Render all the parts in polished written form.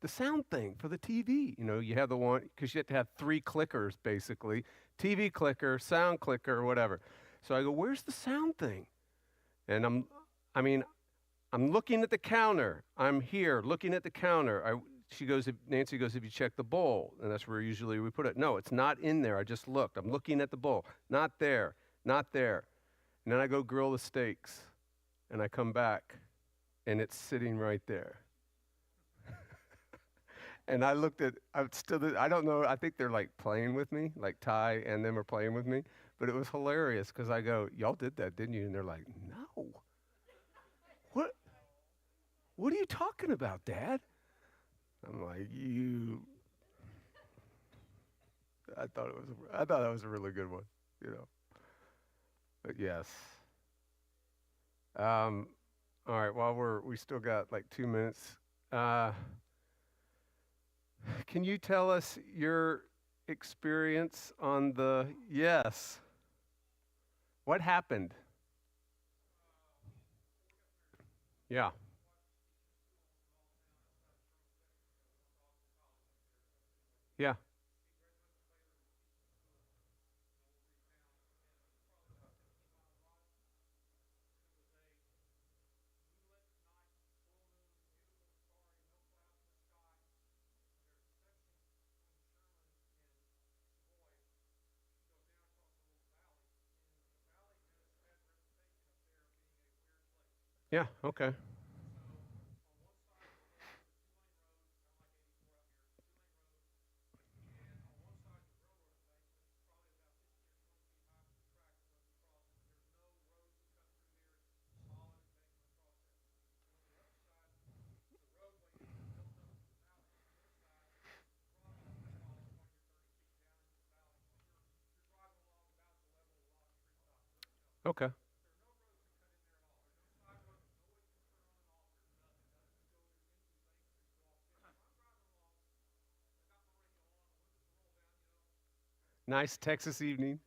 the sound thing for the TV. You have the one because you have to have three clickers basically: TV clicker, sound clicker, whatever. So I go, "Where's the sound thing?" And I mean, I'm looking at the counter. I'm here looking at the counter. She goes, Nancy goes, "Have you checked the bowl?" And that's where usually we put it. No, it's not in there. I just looked. I'm looking at the bowl. Not there. Not there. And then I go grill the steaks, and I come back, and it's sitting right there. And I looked at, I don't know, I think they're like playing with me, like Ty and them are playing with me. But it was hilarious because I go, "Y'all did that, didn't you?" And they're like, "No. What, what are you talking about, Dad?" I'm like, I thought that was a really good one, you know. But yes. Um, all right, while we still got like 2 minutes. Uh, can you tell us your experience on the, yes, what happened? Yeah. Yeah. Yeah. Okay. Okay. Nice Texas evening.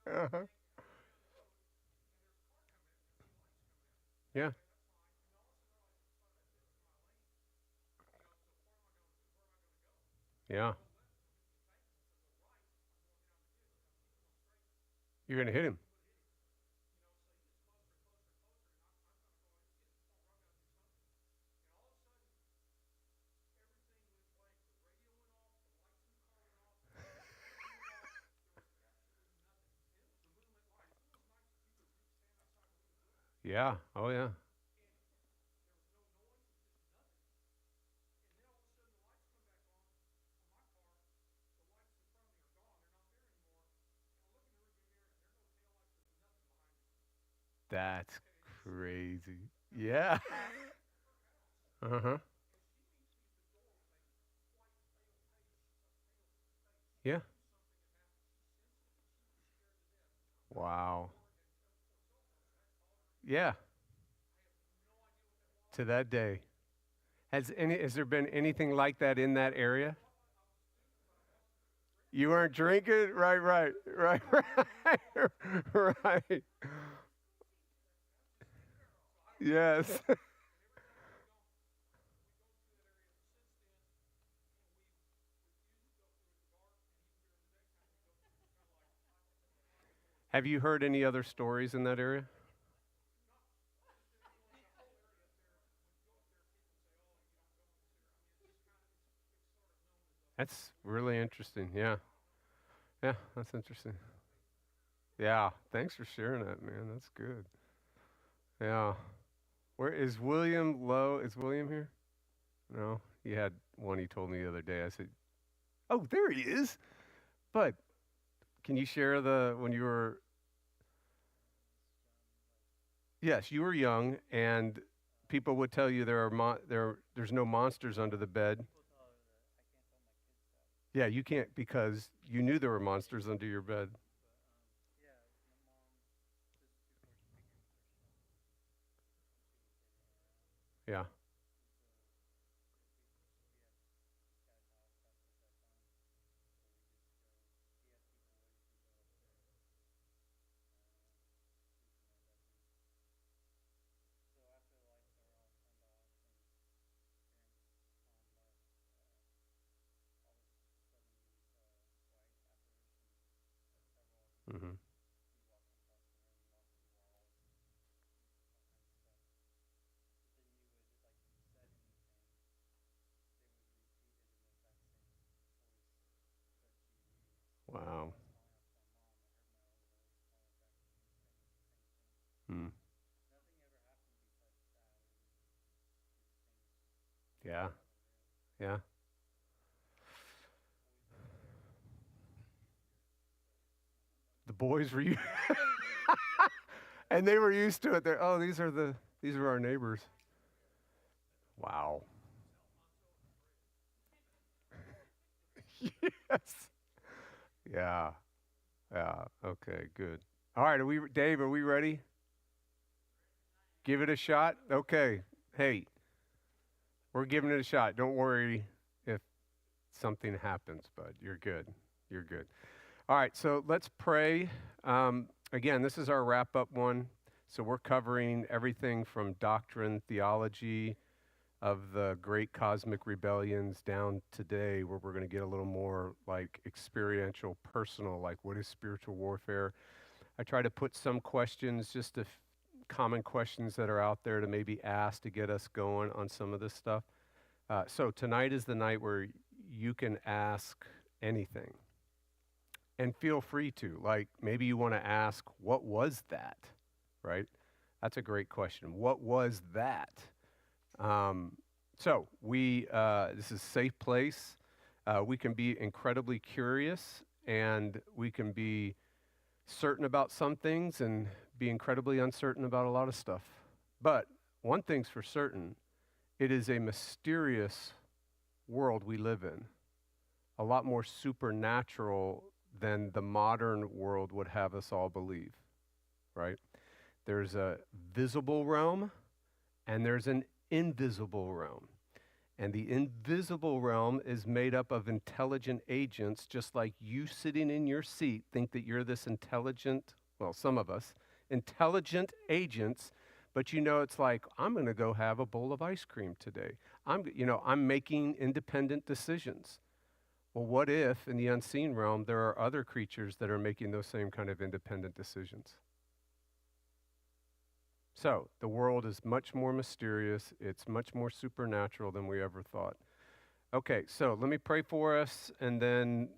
Uh-huh. Yeah. Yeah. You're gonna hit him. Yeah. Oh yeah. That's crazy. Yeah. Uh-huh. Yeah. Wow. Yeah. To that day. Has there been anything like that in that area? You weren't drinking? Right, right, right, right, right. Yes. Have you heard any other stories in that area? That's really interesting. Yeah. Yeah, that's interesting. Yeah. Thanks for sharing that, man. That's good. Yeah. Where is William Lowe? Is William here? No. He had one he told me the other day. I said, "Oh, there he is." But can you share the when you were, yes, you were young and people would tell you there's no monsters under the bed. Yeah, you can't because you knew there were monsters under your bed. Yeah. Yeah. Yeah. The boys were you and they were used to it. They're, oh, these are our neighbors. Wow. Yes. Yeah. Yeah. Okay, good. All right, Dave, are we ready? Give it a shot? Okay. Hey, we're giving it a shot. Don't worry if something happens, bud. You're good. You're good. All right, so let's pray. Again, this is our wrap up one. So we're covering everything from doctrine, theology of the great cosmic rebellions down today, where we're going to get a little more like experiential, personal, like what is spiritual warfare. I try to put some questions, just common questions that are out there to maybe ask to get us going on some of this stuff. So tonight is the night where you can ask anything and feel free to. Like maybe you want to ask, what was that? Right? That's a great question. What was that? So this is a safe place. We can be incredibly curious and we can be certain about some things and be incredibly uncertain about a lot of stuff. But one thing's for certain, it is a mysterious world we live in, a lot more supernatural than the modern world would have us all believe, right? There's a visible realm and there's an invisible realm. And the invisible realm is made up of intelligent agents, just like you sitting in your seat think that you're this intelligent, well, some of us, intelligent agents, but you know, it's like, I'm going to go have a bowl of ice cream today. I'm making independent decisions. Well, what if in the unseen realm there are other creatures that are making those same kind of independent decisions? So the world is much more mysterious. It's much more supernatural than we ever thought. Okay, so let me pray for us, and then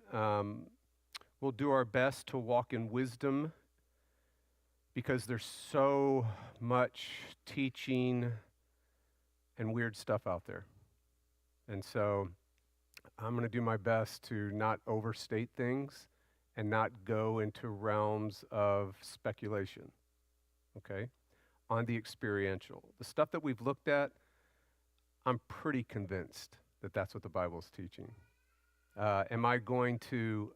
we'll do our best to walk in wisdom because there's so much teaching and weird stuff out there. And so I'm going to do my best to not overstate things and not go into realms of speculation, okay, on the experiential. The stuff that we've looked at, I'm pretty convinced that that's what the Bible is teaching. Am I going to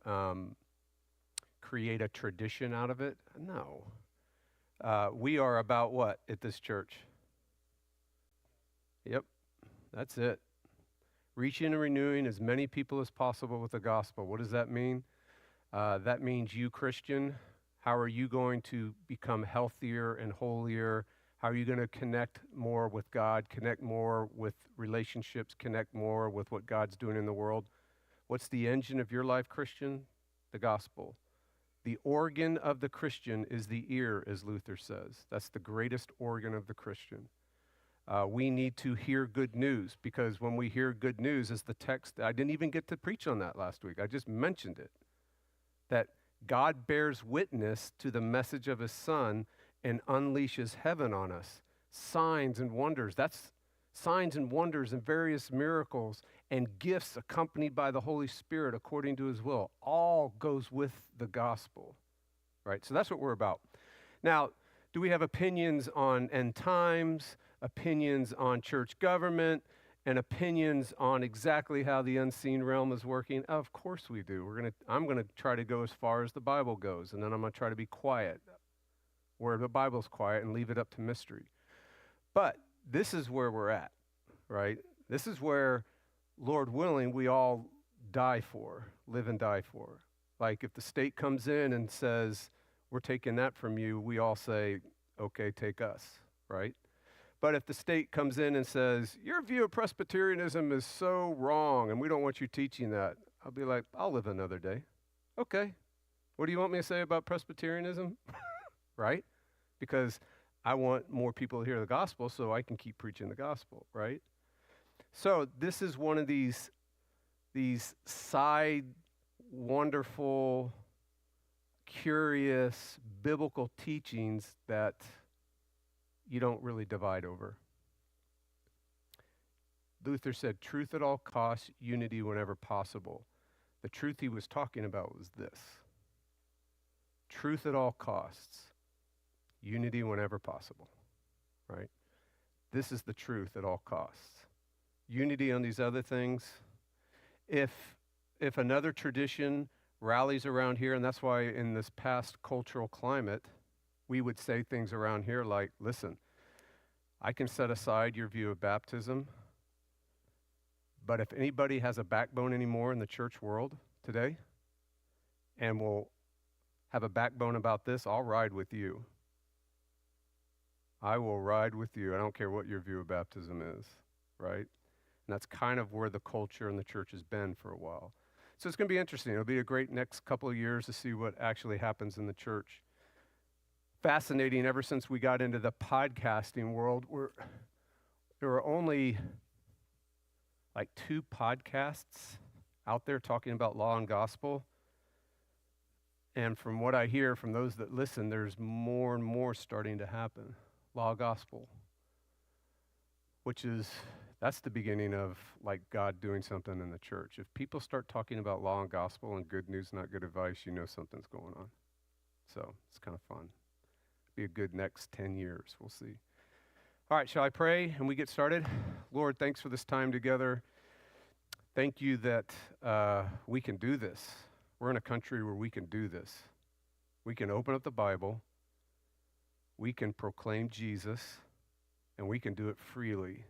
create a tradition out of it? No. We are about what at this church? Yep, that's it. Reaching and renewing as many people as possible with the gospel. What does that mean? That means you, Christian, how are you going to become healthier and holier? How are you going to connect more with God, connect more with relationships, connect more with what God's doing in the world? What's the engine of your life, Christian? The gospel. The organ of the Christian is the ear, as Luther says. That's the greatest organ of the Christian. We need to hear good news, because when we hear good news, as the text, I didn't even get to preach on that last week. I just mentioned it, that God bears witness to the message of his Son and unleashes heaven on us. Signs and wonders. That's signs and wonders and various miracles and gifts accompanied by the Holy Spirit according to his will. All goes with the gospel, right? So that's what we're about. Now, do we have opinions on end times, opinions on church government, and opinions on exactly how the unseen realm is working? Of course we do. I'm going to try to go as far as the Bible goes, and then I'm going to try to be quiet where the Bible's quiet and leave it up to mystery. But this is where we're at, right? This is where, Lord willing, we all live and die for. Like if the state comes in and says, we're taking that from you, we all say, okay, take us, right? But if the state comes in and says, your view of Presbyterianism is so wrong and we don't want you teaching that, I'll be like, I'll live another day. Okay. What do you want me to say about Presbyterianism? Right? Because I want more people to hear the gospel so I can keep preaching the gospel, right? So this is one of these side, wonderful, curious, biblical teachings that you don't really divide over. Luther said, truth at all costs, unity whenever possible. The truth he was talking about was this. Truth at all costs, unity whenever possible, right? This is the truth at all costs. Unity on these other things. If another tradition rallies around here, and that's why in this past cultural climate, we would say things around here like, listen, I can set aside your view of baptism, but if anybody has a backbone anymore in the church world today and will have a backbone about this, I'll ride with you. I will ride with you. I don't care what your view of baptism is, right? And that's kind of where the culture in the church has been for a while. So it's going to be interesting. It'll be a great next couple of years to see what actually happens in the church. Fascinating, ever since we got into the podcasting world, there are only like 2 podcasts out there talking about law and gospel. And from what I hear from those that listen, there's more and more starting to happen. Law, gospel, that's the beginning of like God doing something in the church. If people start talking about law and gospel and good news, not good advice, you know something's going on. So it's kind of fun. Be a good next 10 years. We'll see. All right, shall I pray and we get started? Lord, thanks for this time together. Thank you that we can do this. We're in a country where we can do this. We can open up the Bible, we can proclaim Jesus, and we can do it freely.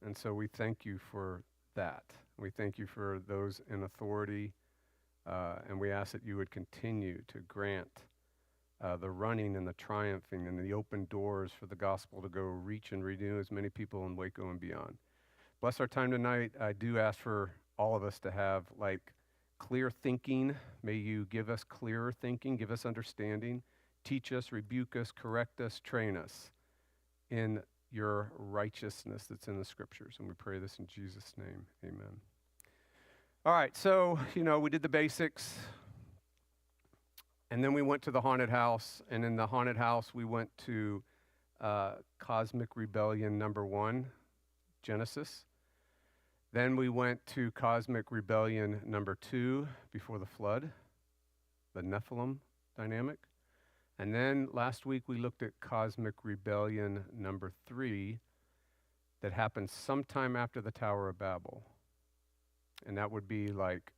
And so we thank you for that. We thank you for those in authority, and we ask that you would continue to grant the running and the triumphing and the open doors for the gospel to go reach and renew as many people in Waco and beyond. Bless our time tonight. I do ask for all of us to have clear thinking. May you give us clearer thinking, give us understanding, teach us, rebuke us, correct us, train us in your righteousness that's in the scriptures. And we pray this in Jesus' name, amen. All right, so, we did the basics. And then we went to the haunted house, and in the haunted house, we went to Cosmic Rebellion number 1, Genesis. Then we went to Cosmic Rebellion number 2, before the flood, the Nephilim dynamic. And then last week, we looked at Cosmic Rebellion number 3, that happened sometime after the Tower of Babel. And that would be like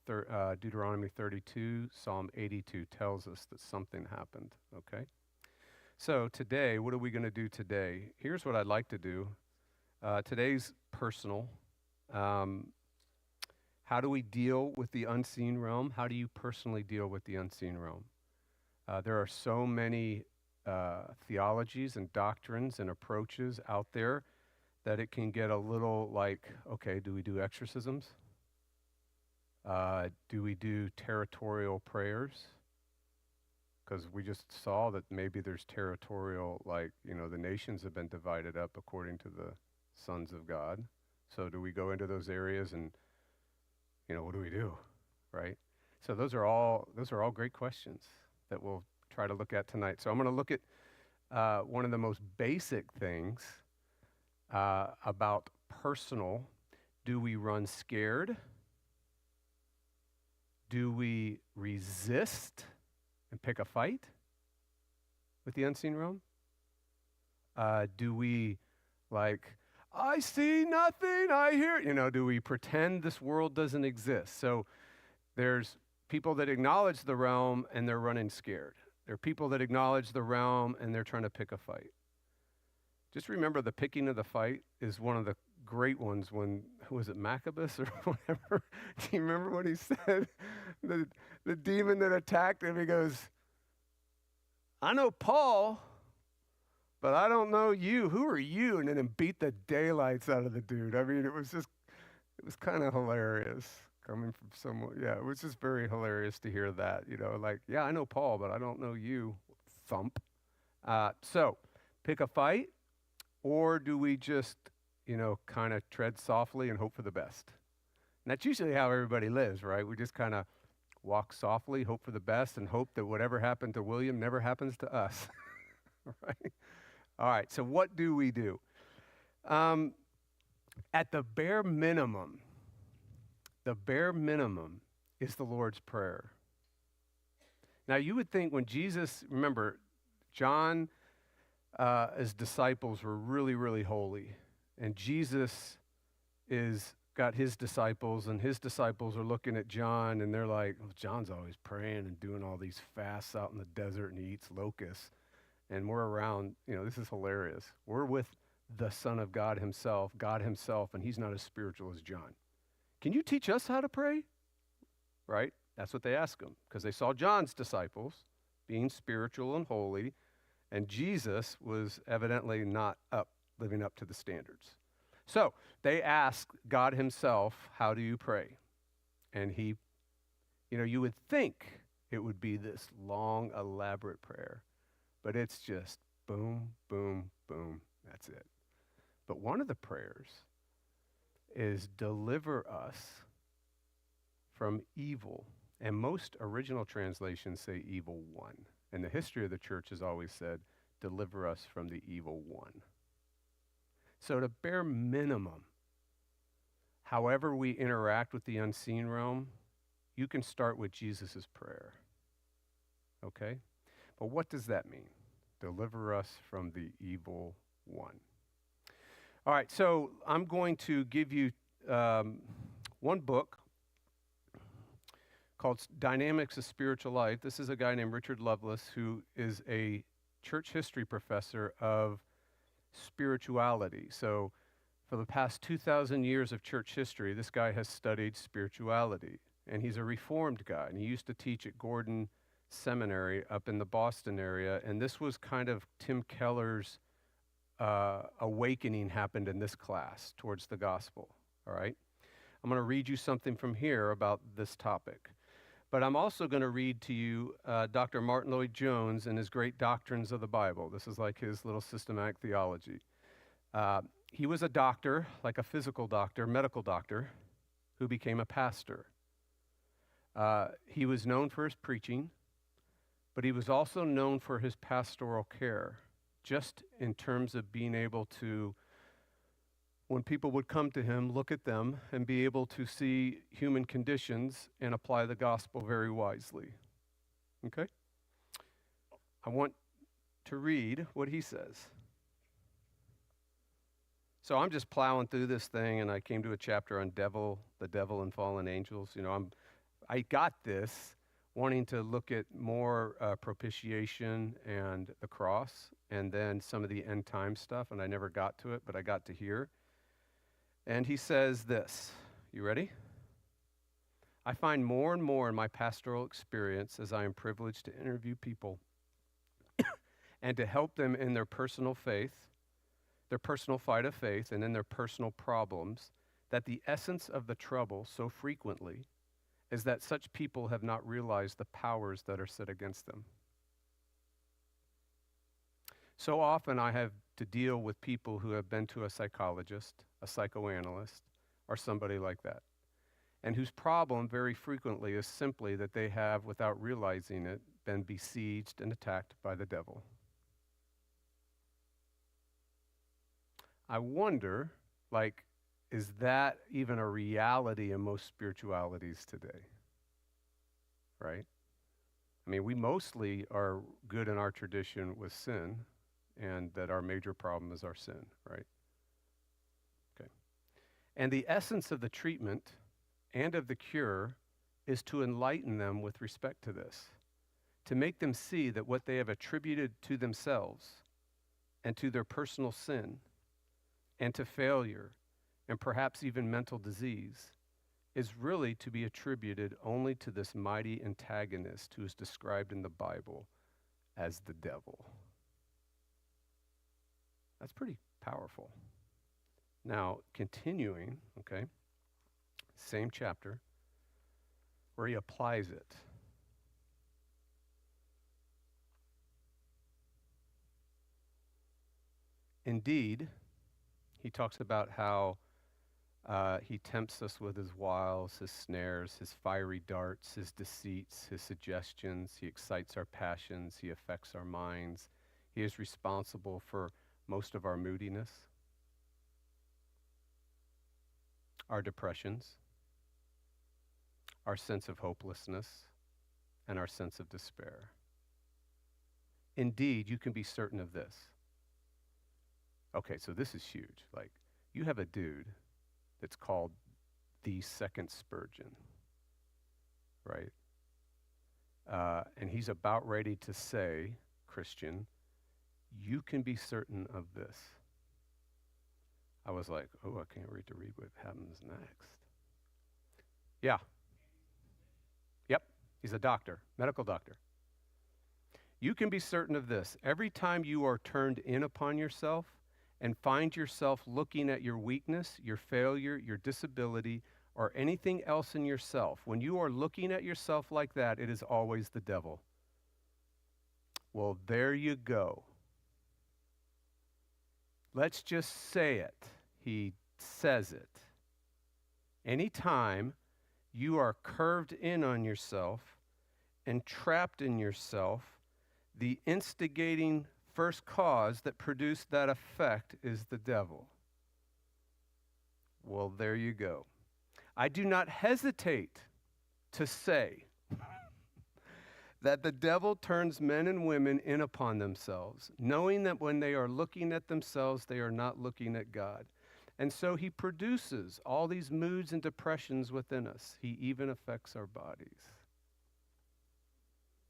Deuteronomy 32, Psalm 82 tells us that something happened, okay? So today, what are we going to do today? Here's what I'd like to do. Today's personal. How do we deal with the unseen realm? How do you personally deal with the unseen realm? There are so many theologies and doctrines and approaches out there that it can get a little like, okay, do we do exorcisms? Do we do territorial prayers? Because we just saw that maybe there's territorial, the nations have been divided up according to the sons of God. So do we go into those areas and, what do we do, right? So those are all great questions that we'll try to look at tonight. So I'm going to look at one of the most basic things about personal. Do we run scared? Do we resist and pick a fight with the unseen realm? Do we I see nothing, I hear, do we pretend this world doesn't exist? So there's people that acknowledge the realm and they're running scared. There are people that acknowledge the realm and they're trying to pick a fight. Just remember the picking of the fight is one of the great ones when, who was it, Maccabeus or whatever? Do you remember what he said? The demon that attacked him, he goes, I know Paul, but I don't know you. Who are you? And then beat the daylights out of the dude. I mean, it was kind of hilarious coming from someone. Yeah, it was just very hilarious to hear that, yeah, I know Paul, but I don't know you. Thump. So pick a fight. Or do we just, kind of tread softly and hope for the best? And that's usually how everybody lives, right? We just kind of walk softly, hope for the best, and hope that whatever happened to William never happens to us, right? All right, so what do we do? At the bare minimum is the Lord's Prayer. Now, you would think when Jesus, remember, John, his disciples were really, really holy. And Jesus is got his disciples, and his disciples are looking at John, and they're like, well, John's always praying and doing all these fasts out in the desert, and he eats locusts. And we're around, this is hilarious. We're with the Son of God himself, and he's not as spiritual as John. Can you teach us how to pray? Right? That's what they ask him, because they saw John's disciples being spiritual and holy, and Jesus was evidently not living up to the standards. So they asked God himself, how do you pray? And he, you would think it would be this long, elaborate prayer, but it's just boom, boom, boom, that's it. But one of the prayers is deliver us from evil. And most original translations say evil one. And the history of the church has always said, deliver us from the evil one. So at a bare minimum, however we interact with the unseen realm, you can start with Jesus' prayer. Okay? But what does that mean? Deliver us from the evil one. All right, so I'm going to give you one book called Dynamics of Spiritual Life. This is a guy named Richard Lovelace, who is a church history professor of spirituality. So for the past 2,000 years of church history, this guy has studied spirituality. And he's a Reformed guy. And he used to teach at Gordon Seminary up in the Boston area. And this was kind of Tim Keller's awakening happened in this class towards the gospel. All right? I'm going to read you something from here about this topic. But I'm also going to read to you Dr. Martin Lloyd-Jones and his great doctrines of the Bible. This is like his little systematic theology. He was a doctor, like a physical doctor, medical doctor, who became a pastor. He was known for his preaching, but he was also known for his pastoral care, just in terms of being able to, when people would come to him, look at them and be able to see human conditions and apply the gospel very wisely. Okay? I want to read what he says. So I'm just plowing through this thing, and I came to a chapter on the devil and fallen angels. I got this wanting to look at more propitiation and the cross, and then some of the end time stuff, and I never got to it, but I got to here. And he says this, you ready? I find more and more in my pastoral experience as I am privileged to interview people and to help them in their personal faith, their personal fight of faith, and in their personal problems, that the essence of the trouble so frequently is that such people have not realized the powers that are set against them. So often I have to deal with people who have been to a psychologist, a psychoanalyst, or somebody like that, and whose problem very frequently is simply that they have, without realizing it, been besieged and attacked by the devil. I wonder, is that even a reality in most spiritualities today? Right? I mean, we mostly are good in our tradition with sin, and that our major problem is our sin, right? Okay. And the essence of the treatment and of the cure is to enlighten them with respect to this, to make them see that what they have attributed to themselves and to their personal sin and to failure and perhaps even mental disease is really to be attributed only to this mighty antagonist who is described in the Bible as the devil. That's pretty powerful. Now, continuing, okay, same chapter, where he applies it. Indeed, he talks about how he tempts us with his wiles, his snares, his fiery darts, his deceits, his suggestions. He excites our passions. He affects our minds. He is responsible for most of our moodiness. our depressions, our sense of hopelessness, and our sense of despair. Indeed, you can be certain of this. Okay, so this is huge. Like, you have a dude that's called the second Spurgeon, right? And he's about ready to say, Christian, you can be certain of this. I was like, oh, I can't wait to read what happens next. Yeah. Yep. He's a doctor, medical doctor. You can be certain of this. Every time you are turned in upon yourself and find yourself looking at your weakness, your failure, your disability, or anything else in yourself, when you are looking at yourself like that, it is always the devil. Well, there you go. Let's just say it. He says it. Anytime you are curved in on yourself and trapped in yourself, the instigating first cause that produced that effect is the devil. Well, there you go. I do not hesitate to say that the devil turns men and women in upon themselves, knowing that when they are looking at themselves, they are not looking at God. And so he produces all these moods and depressions within us. He even affects our bodies.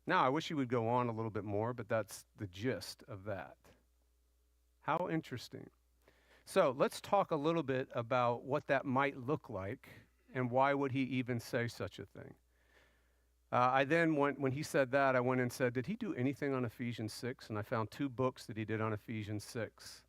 Now, I wish he would go on a little bit more, but that's the gist of that. How interesting. So let's talk a little bit about what that might look like and why would he even say such a thing. I then went, when he said that, I went and said, did he do anything on Ephesians 6? And I found 2 books that he did on Ephesians 6.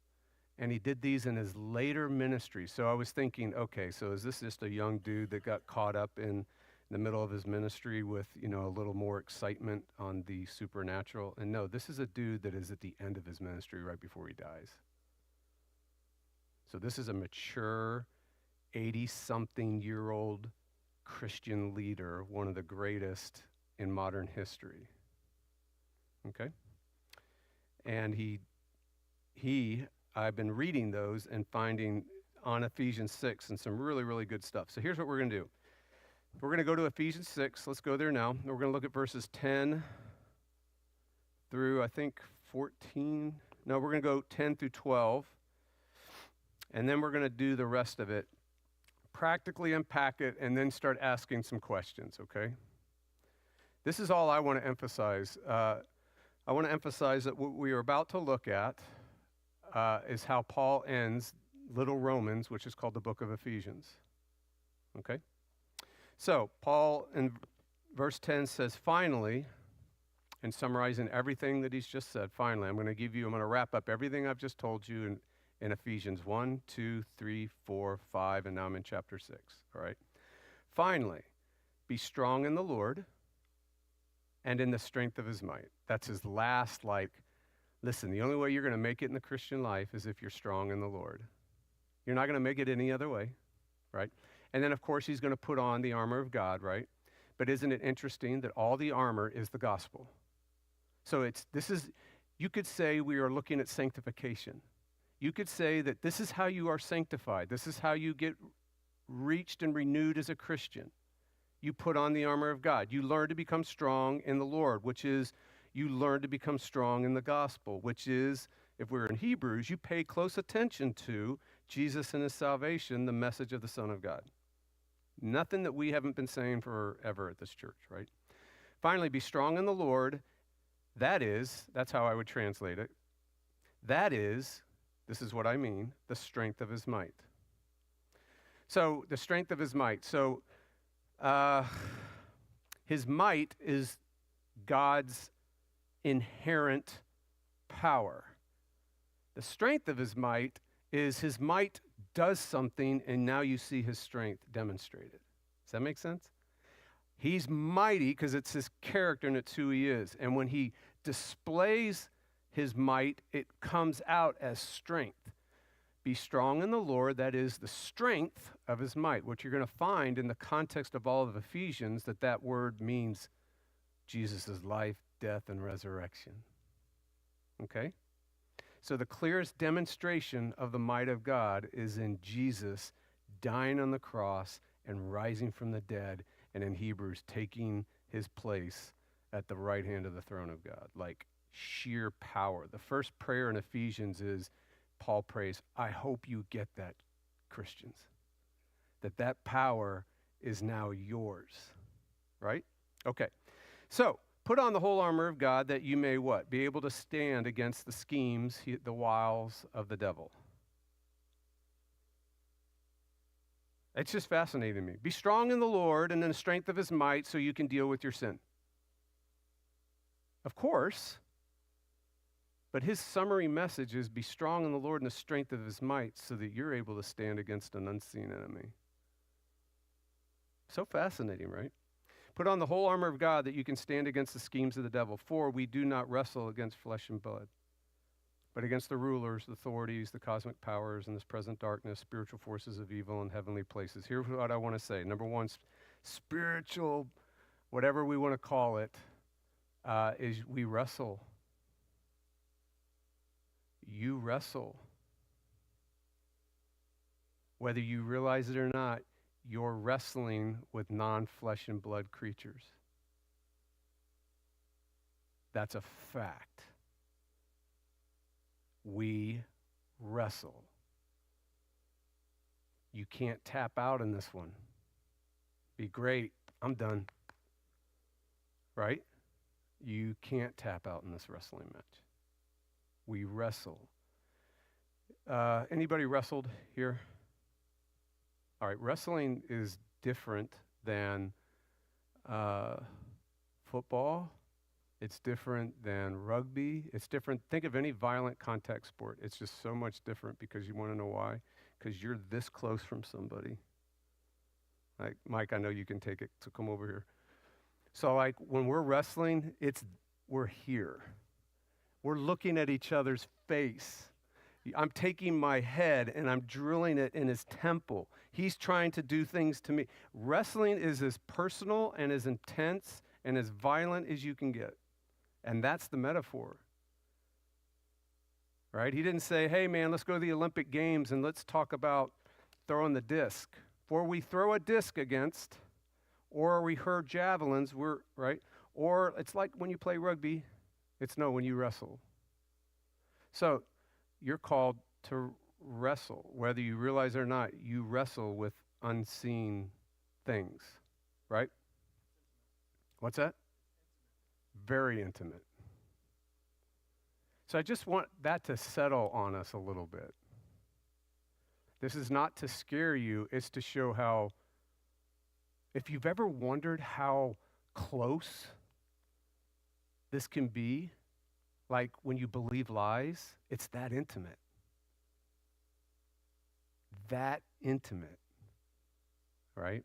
And he did these in his later ministry. So I was thinking, okay, so is this just a young dude that got caught up in the middle of his ministry with, a little more excitement on the supernatural? And no, this is a dude that is at the end of his ministry right before he dies. So this is a mature, 80-something-year-old Christian leader, one of the greatest in modern history. Okay? And I've been reading those and finding on Ephesians 6 and some really, really good stuff. So here's what we're going to do. We're going to go to Ephesians 6. Let's go there now. We're going to look at verses 10 through, I think, 14. No, we're going to go 10 through 12. And then we're going to do the rest of it, practically unpack it, and then start asking some questions, okay? This is all I want to emphasize. I want to emphasize that what we are about to look at is how Paul ends Little Romans, which is called the book of Ephesians, okay? So Paul in verse 10 says, finally, and summarizing everything that he's just said, finally, I'm going to wrap up everything I've just told you in Ephesians 1, 2, 3, 4, 5, and now I'm in chapter 6, all right? Finally, be strong in the Lord and in the strength of his might. That's his last, listen, the only way you're going to make it in the Christian life is if you're strong in the Lord. You're not going to make it any other way, right? And then, of course, he's going to put on the armor of God, right? But isn't it interesting that all the armor is the gospel? So you could say we are looking at sanctification. You could say that this is how you are sanctified. This is how you get reached and renewed as a Christian. You put on the armor of God. You learn to become strong in the Lord, which is you learn to become strong in the gospel, which is, if we're in Hebrews, you pay close attention to Jesus and his salvation, the message of the Son of God. Nothing that we haven't been saying forever at this church, right? Finally, be strong in the Lord. That's how I would translate it. This is what I mean, the strength of his might. So, the strength of his might. So, his might is God's inherent power. The strength of his might is his might does something, and now you see his strength demonstrated. Does that make sense? He's mighty because it's his character and it's who he is. And when he displays his might, it comes out as strength. Be strong in the Lord, that is the strength of his might. What you're going to find in the context of all of Ephesians, that word means Jesus' life, death, and resurrection. Okay? So the clearest demonstration of the might of God is in Jesus dying on the cross and rising from the dead, and in Hebrews, taking his place at the right hand of the throne of God. Like sheer power. The first prayer in Ephesians is, Paul prays, I hope you get that, Christians, that power is now yours, right? Okay, so put on the whole armor of God that you may what? Be able to stand against the schemes, the wiles of the devil. It's just fascinating to me. Be strong in the Lord and in the strength of his might so you can deal with your sin. Of course, but his summary message is be strong in the Lord and the strength of his might so that you're able to stand against an unseen enemy. So fascinating, right? Put on the whole armor of God that you can stand against the schemes of the devil. For we do not wrestle against flesh and blood, but against the rulers, the authorities, the cosmic powers in this present darkness, spiritual forces of evil in heavenly places. Here's what I want to say. Number one, spiritual, whatever we want to call it, is we wrestle. You wrestle. Whether you realize it or not, you're wrestling with non-flesh and blood creatures. That's a fact. We wrestle. You can't tap out in this one. Be great. I'm done. Right? You can't tap out in this wrestling match. We wrestle. Anybody wrestled here? All right, wrestling is different than football. It's different than rugby. It's different. Think of any violent contact sport. It's just so much different because you want to know why? Because you're this close from somebody. Like, Mike, I know you can take it, so come over here. So like when we're wrestling, we're here. We're looking at each other's face. I'm taking my head and I'm drilling it in his temple. He's trying to do things to me. Wrestling is as personal and as intense and as violent as you can get. And that's the metaphor. Right? He didn't say, hey man, let's go to the Olympic Games and let's talk about throwing the disc. For we throw a disc against, or we hurl javelins, right? Or it's like when you play rugby, when you wrestle. So you're called to wrestle. Whether you realize it or not, you wrestle with unseen things, right? What's that? Very intimate. So I just want that to settle on us a little bit. This is not to scare you, it's to show how, if you've ever wondered how close this can be, like when you believe lies, it's that intimate. That intimate, right?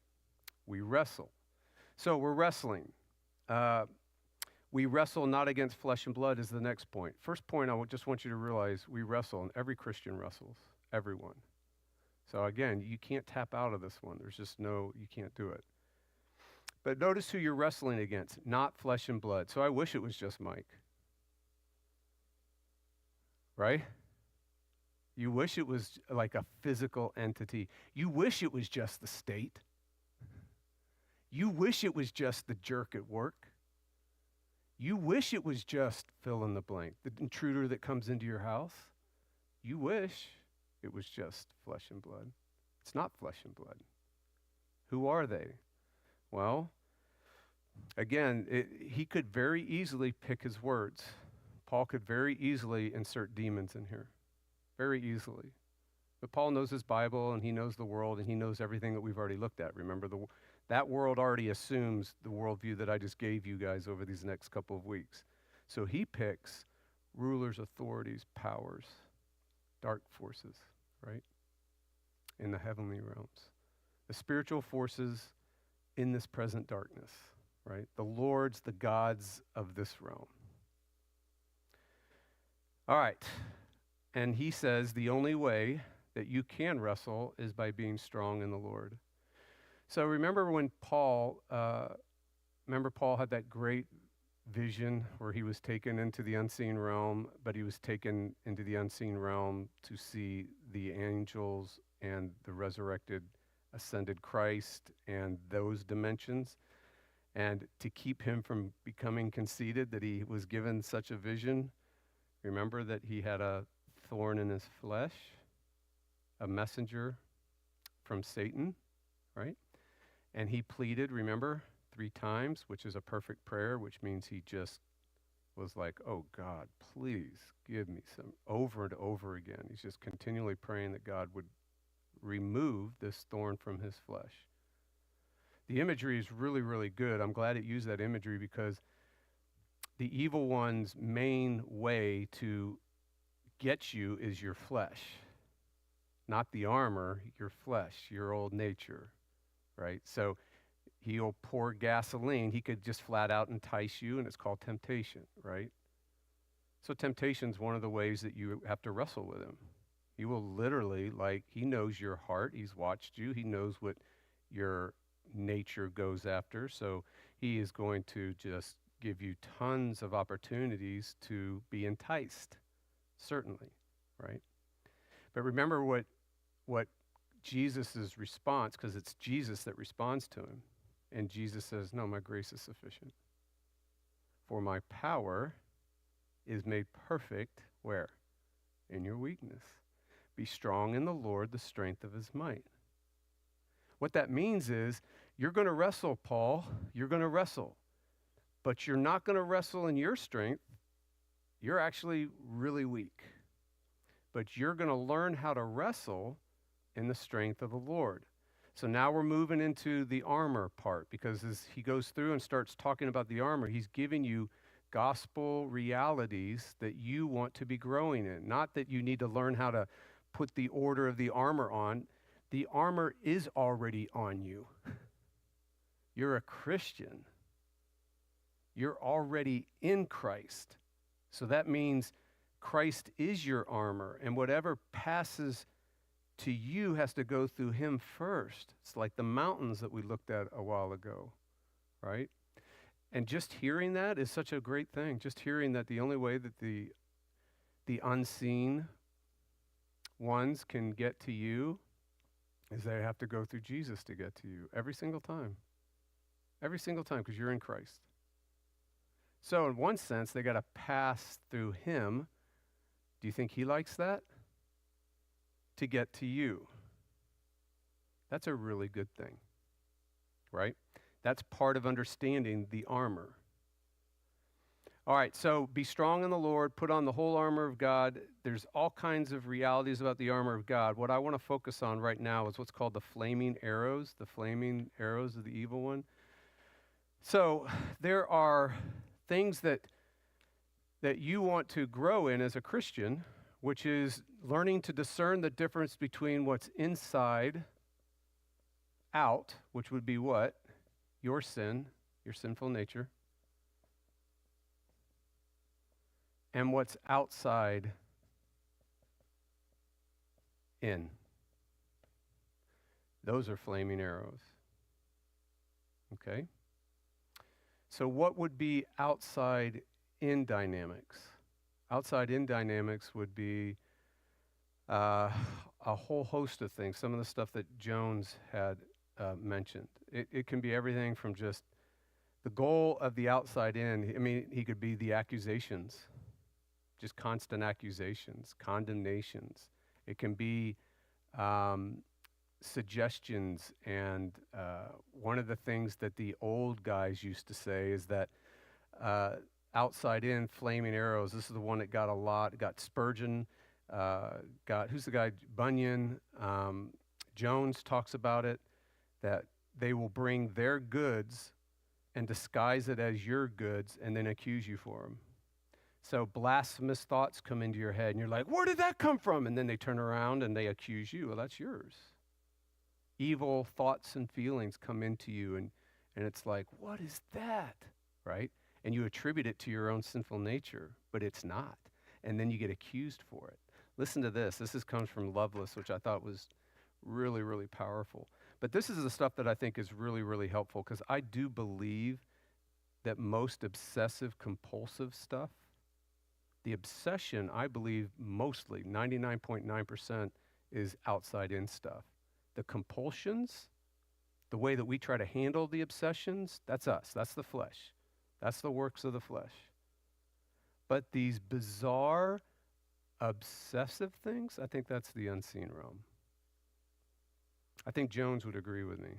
We wrestle. So we're wrestling. We wrestle not against flesh and blood is the next point. First point, I just want you to realize we wrestle, and every Christian wrestles, everyone. So again, you can't tap out of this one. There's just you can't do it. But notice who you're wrestling against, not flesh and blood. So I wish it was just Mike. Right? You wish it was like a physical entity. You wish it was just the state. You wish it was just the jerk at work. You wish it was just fill in the blank, the intruder that comes into your house. You wish it was just flesh and blood. It's not flesh and blood. Who are they? Well, again, he could very easily pick his words. Paul could very easily insert demons in here. Very easily. But Paul knows his Bible, and he knows the world, and he knows everything that we've already looked at. Remember, that world already assumes the worldview that I just gave you guys over these next couple of weeks. So he picks rulers, authorities, powers, dark forces, right? In the heavenly realms. The spiritual forces in this present darkness, right? The lords, the gods of this realm. All right. And he says the only way that you can wrestle is by being strong in the Lord. So remember when Paul had that great vision where he was taken into the unseen realm, but he was taken into the unseen realm to see the angels and the resurrected ascended Christ and those dimensions. And to keep him from becoming conceited that he was given such a vision, remember that he had a thorn in his flesh, a messenger from Satan, right? And he pleaded, remember, 3 times, which is a perfect prayer, which means he just was like, oh God, please give me some, over and over again. He's just continually praying that God would remove this thorn from his flesh. The imagery is really, really good. I'm glad it used that imagery because the evil one's main way to get you is your flesh. Not the armor, your flesh, your old nature, right? So he'll pour gasoline. He could just flat out entice you, and it's called temptation, right? So temptation's one of the ways that you have to wrestle with him. He will literally, he knows your heart. He's watched you. He knows what your nature goes after. So he is going to just give you tons of opportunities to be enticed, certainly, right? But remember what Jesus' response, because it's Jesus that responds to him. And Jesus says, no, my grace is sufficient. For my power is made perfect, where? In your weakness. Be strong in the Lord, the strength of his might. What that means is, you're going to wrestle, Paul. You're going to wrestle. But you're not going to wrestle in your strength. You're actually really weak. But you're going to learn how to wrestle in the strength of the Lord. So now we're moving into the armor part, because as he goes through and starts talking about the armor, he's giving you gospel realities that you want to be growing in. Not that you need to learn how to put the order of the armor on. The armor is already on you. You're a Christian. You're already in Christ. So that means Christ is your armor, and whatever passes to you has to go through him first. It's like the mountains that we looked at a while ago, right? And just hearing that is such a great thing. Just hearing that the only way that the unseen ones can get to you is they have to go through Jesus to get to you every single time. Every single time, because you're in Christ. So in one sense, they got to pass through him. Do you think he likes that? To get to you. That's a really good thing, right? That's part of understanding the armor. All right, so be strong in the Lord, put on the whole armor of God. There's all kinds of realities about the armor of God. What I want to focus on right now is what's called the flaming arrows of the evil one. So there are things that you want to grow in as a Christian, which is learning to discern the difference between what's inside out, which would be what? Your sin, your sinful nature, and what's outside in. Those are flaming arrows. Okay? So what would be outside in dynamics? Outside in dynamics would be a whole host of things. Some of the stuff that Jones had mentioned. It can be everything from just the goal of the outside in. I mean, he could be the accusations, just constant accusations, condemnations. It can be suggestions. And one of the things that the old guys used to say is that outside in, flaming arrows. This is the one that got a lot. It got Spurgeon. Who's the guy? Bunyan. Jones talks about it, that they will bring their goods and disguise it as your goods and then accuse you for them. So blasphemous thoughts come into your head and you're like, where did that come from? And then they turn around and they accuse you. Well, that's yours. Evil thoughts and feelings come into you and it's like, what is that? Right? And you attribute it to your own sinful nature, but it's not. And then you get accused for it. Listen to this. This comes from Loveless, which I thought was really, really powerful. But this is the stuff that I think is really, really helpful, because I do believe that most obsessive compulsive stuff, the obsession, I believe mostly, 99.9%, is outside in stuff. the compulsions, the way that we try to handle the obsessions, that's us. That's the flesh. That's the works of the flesh. But these bizarre, obsessive things, I think that's the unseen realm. I think Jones would agree with me.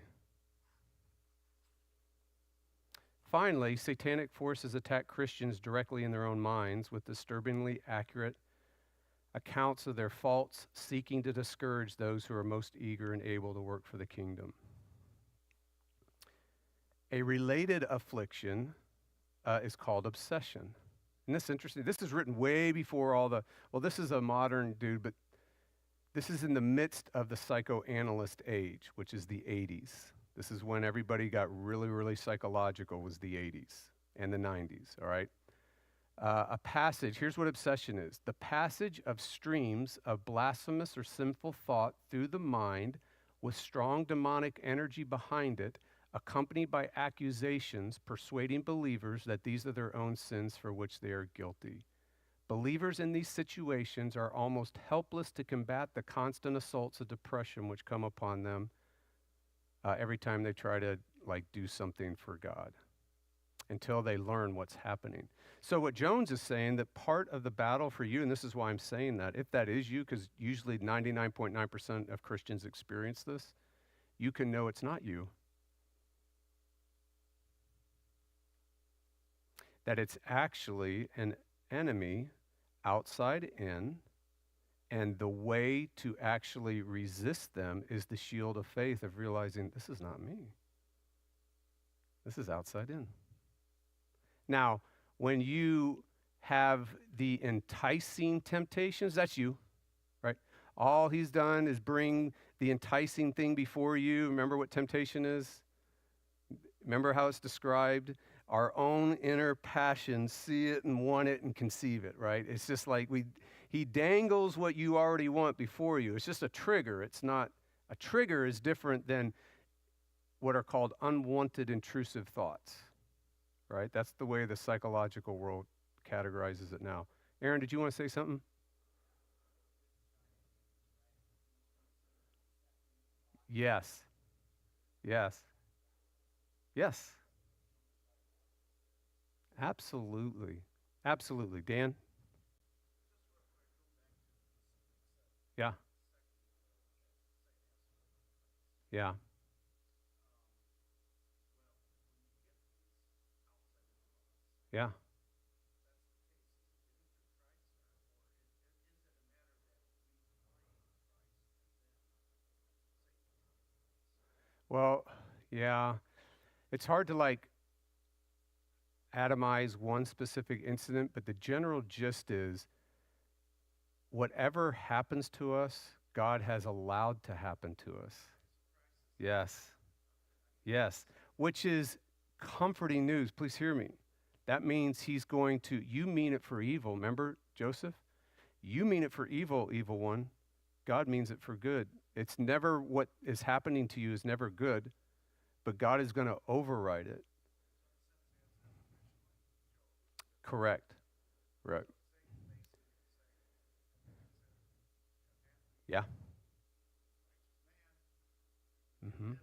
Finally, satanic forces attack Christians directly in their own minds with disturbingly accurate accounts of their faults, seeking to discourage those who are most eager and able to work for the kingdom. A related affliction is called obsession. And this is interesting. This is written way before all the, well, this is a modern dude, but this is in the midst of the psychoanalyst age, which is the 80s. This is when everybody got really, really psychological, was the 80s and the 90s, all right? A passage, here's what obsession is. The passage of streams of blasphemous or sinful thought through the mind with strong demonic energy behind it, accompanied by accusations persuading believers that these are their own sins for which they are guilty. Believers in these situations are almost helpless to combat the constant assaults of depression which come upon them every time they try to do something for God, until they learn what's happening. So what Jones is saying, that part of the battle for you, and this is why I'm saying that, if that is you, because usually 99.9% of Christians experience this, you can know it's not you. That it's actually an enemy outside in, and the way to actually resist them is the shield of faith of realizing this is not me. This is outside in. Now, when you have the enticing temptations, that's you, right? All he's done is bring the enticing thing before you. Remember what temptation is? Remember how it's described? Our own inner passions see it and want it and conceive it, right? It's just like he dangles what you already want before you. It's just a trigger. It's not, a trigger is different than what are called unwanted intrusive thoughts, right? That's the way the psychological world categorizes it now. Aaron, did you want to say something? Yes. Yes. Yes. Absolutely. Absolutely. Dan? Yeah. Yeah. Yeah. Well, yeah. It's hard to atomize one specific incident, but the general gist is whatever happens to us, God has allowed to happen to us. Yes. Yes. Which is comforting news. Please hear me. That means he's going to, you mean it for evil. Remember, Joseph? You mean it for evil, evil one. God means it for good. It's never, what is happening to you is never good, but God is going to override it. Correct. Right. Yeah. Mm-hmm.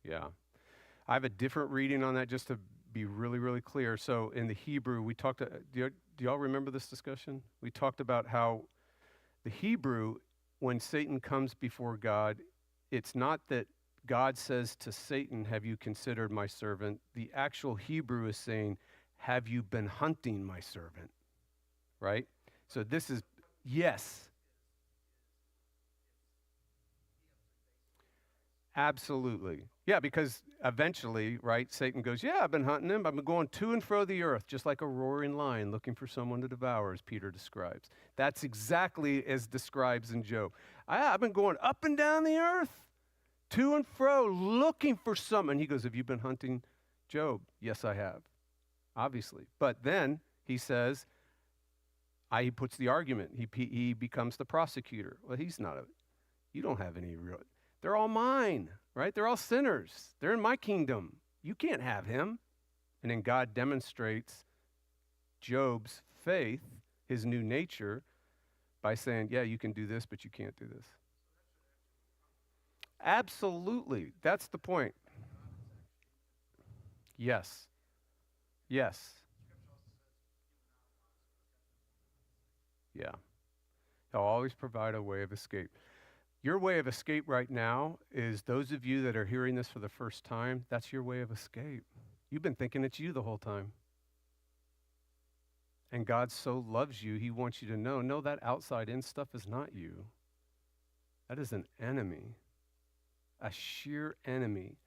Yeah. I have a different reading on that just to be really, really clear. So in the Hebrew, we talked, do y'all remember this discussion? We talked about how the Hebrew, when Satan comes before God, it's not that God says to Satan, have you considered my servant? The actual Hebrew is saying, have you been hunting my servant? Right? So this is, yes. Absolutely. Yeah, because eventually, right, Satan goes, yeah, I've been hunting him. I've been going to and fro the earth, just like a roaring lion looking for someone to devour, as Peter describes. That's exactly as describes in Job. I've been going up and down the earth, to and fro, looking for someone. He goes, have you been hunting Job? Yes, I have, obviously. But then he says, he puts the argument. He becomes the prosecutor. Well, he's not you don't have any real, they're all mine, right? They're all sinners. They're in my kingdom. You can't have him. And then God demonstrates Job's faith, his new nature, by saying, yeah, you can do this, but you can't do this. Absolutely. That's the point. Yes. Yes. Yeah. He'll always provide a way of escape. Your way of escape right now is those of you that are hearing this for the first time, that's your way of escape. You've been thinking it's you the whole time. And God so loves you, he wants you to know, no, that outside in stuff is not you. That is an enemy, a sheer enemy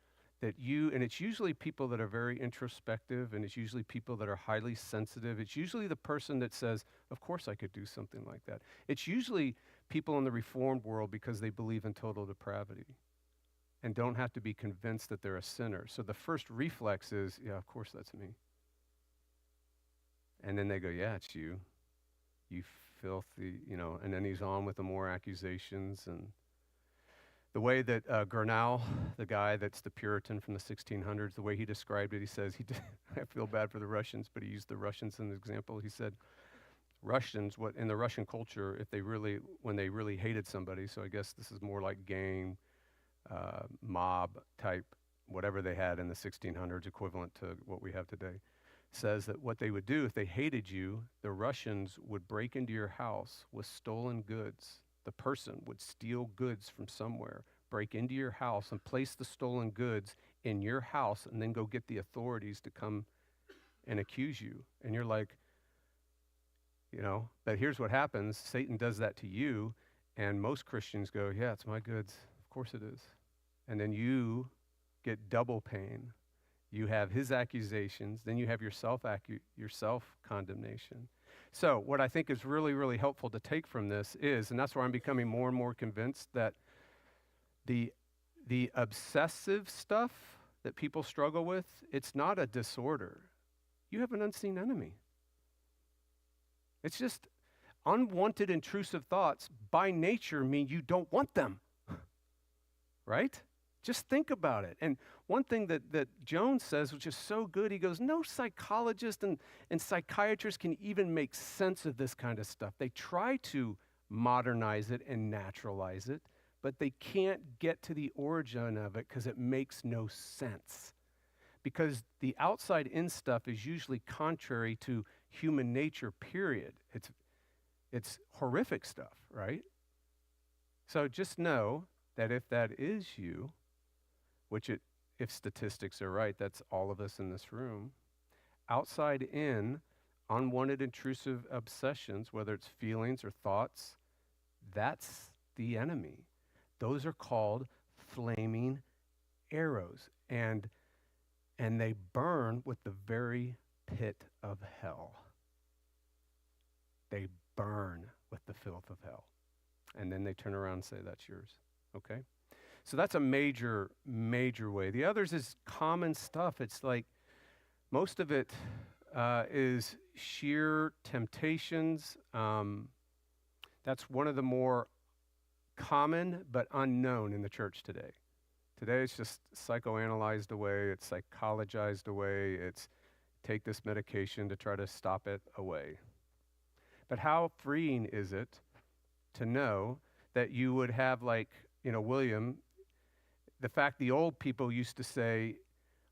that you, and it's usually people that are very introspective, and it's usually people that are highly sensitive. It's usually the person that says, of course I could do something like that. It's usually people in the Reformed world because they believe in total depravity and don't have to be convinced that they're a sinner. So the first reflex is, yeah, of course that's me. And then they go, yeah, it's you. You filthy, and then he's on with the more accusations. And the way that Gurnall, the guy that's the Puritan from the 1600s, the way he described it, he says, I feel bad for the Russians, but he used the Russians as an example. He said, Russians, what in the Russian culture, when they really hated somebody, so I guess this is more like gang, mob type, whatever they had in the 1600s, equivalent to what we have today, says that what they would do if they hated you, the Russians would break into your house with stolen goods. The person would steal goods from somewhere, break into your house and place the stolen goods in your house and then go get the authorities to come and accuse you. And you're like, but here's what happens. Satan does that to you, and most Christians go, yeah, it's my goods. Of course it is. And then you get double pain. You have his accusations, then you have your self-condemnation. So what I think is really, really helpful to take from this is, and that's where I'm becoming more and more convinced that the obsessive stuff that people struggle with, it's not a disorder. You have an unseen enemy. It's just unwanted intrusive thoughts by nature mean you don't want them, right? Just think about it. And one thing that Jones says, which is so good, he goes, no psychologist and psychiatrist can even make sense of this kind of stuff. They try to modernize it and naturalize it, but they can't get to the origin of it because it makes no sense. Because the outside in stuff is usually contrary to human nature, period. It's horrific stuff, right? So just know that if that is you, if statistics are right, that's all of us in this room. Outside in, unwanted intrusive obsessions, whether it's feelings or thoughts, that's the enemy. Those are called flaming arrows, and they burn with the very pit of hell. They burn with the filth of hell. And then they turn around and say, that's yours, okay? So that's a major, major way. The others is common stuff. It's like most of it is sheer temptations. That's one of the more common but unknown in the church today. Today it's just psychoanalyzed away. It's psychologized away. It's take this medication to try to stop it away. But how freeing is it to know that you would have William, the fact the old people used to say,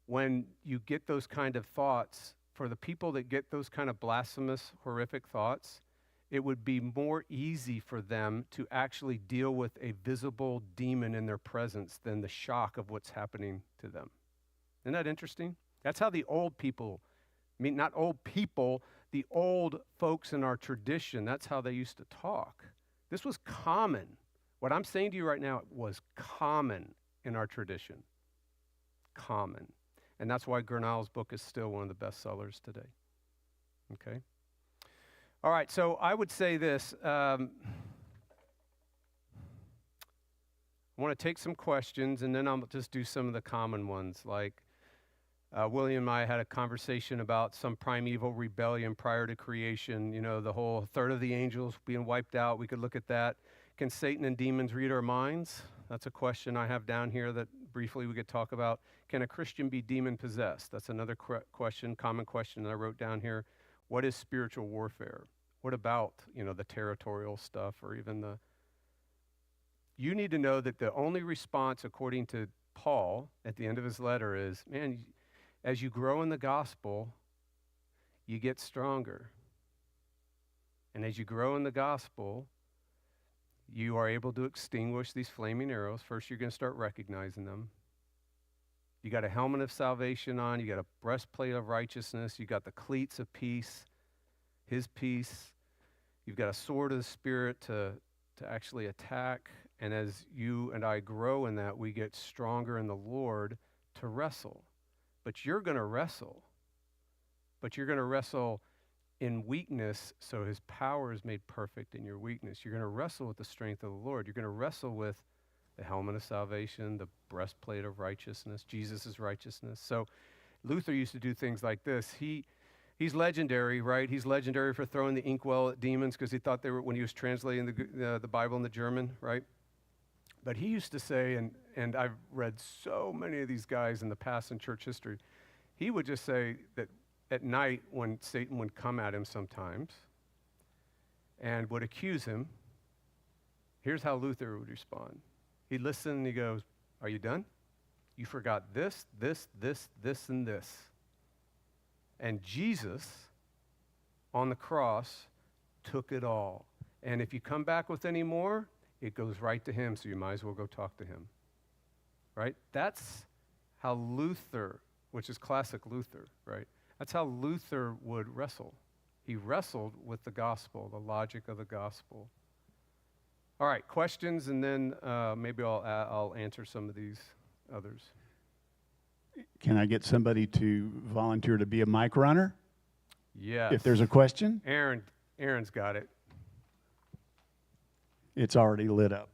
when you get those kind of thoughts, for the people that get those kind of blasphemous, horrific thoughts, it would be more easy for them to actually deal with a visible demon in their presence than the shock of what's happening to them. Isn't that interesting? That's how the old people, not old people, the old folks in our tradition, that's how they used to talk. This was common. What I'm saying to you right now was common in our tradition. Common. And that's why Gurnall's book is still one of the best sellers today. Okay? All right, so I would say this. I want to take some questions, and then I'll just do some of the common ones. Like William and I had a conversation about some primeval rebellion prior to creation, the whole third of the angels being wiped out. We could look at that. Can Satan and demons read our minds? That's a question I have down here that briefly we could talk about. Can a Christian be demon-possessed? That's another question, common question that I wrote down here. What is spiritual warfare? What about, the territorial stuff or even you need to know that the only response, according to Paul at the end of his letter, is, man, as you grow in the gospel, you get stronger. And as you grow in the gospel, you are able to extinguish these flaming arrows. First, you're going to start recognizing them. You got a helmet of salvation on. You got a breastplate of righteousness. You got the cleats of peace, his peace. You've got a sword of the Spirit to actually attack. And as you and I grow in that, we get stronger in the Lord to wrestle. But you're going to wrestle. But you're going to wrestle in weakness, so his power is made perfect in your weakness. You're going to wrestle with the strength of the Lord. You're going to wrestle with the helmet of salvation, the breastplate of righteousness, Jesus' righteousness. So Luther used to do things like this. He's legendary, right? He's legendary for throwing the inkwell at demons because he thought they were, when he was translating the Bible in the German, right? But he used to say, and I've read so many of these guys in the past in church history, he would just say that at night when Satan would come at him sometimes and would accuse him, here's how Luther would respond. He'd listen and he goes, are you done? You forgot this, this, this, this, and this. And Jesus on the cross took it all. And if you come back with any more, it goes right to him, so you might as well go talk to him. Right? That's how Luther, which is classic Luther, right? That's how Luther would wrestle. He wrestled with the gospel, the logic of the gospel. All right, questions, and then maybe I'll answer some of these others. Can I get somebody to volunteer to be a mic runner? Yes. If there's a question? Aaron's got it. It's already lit up.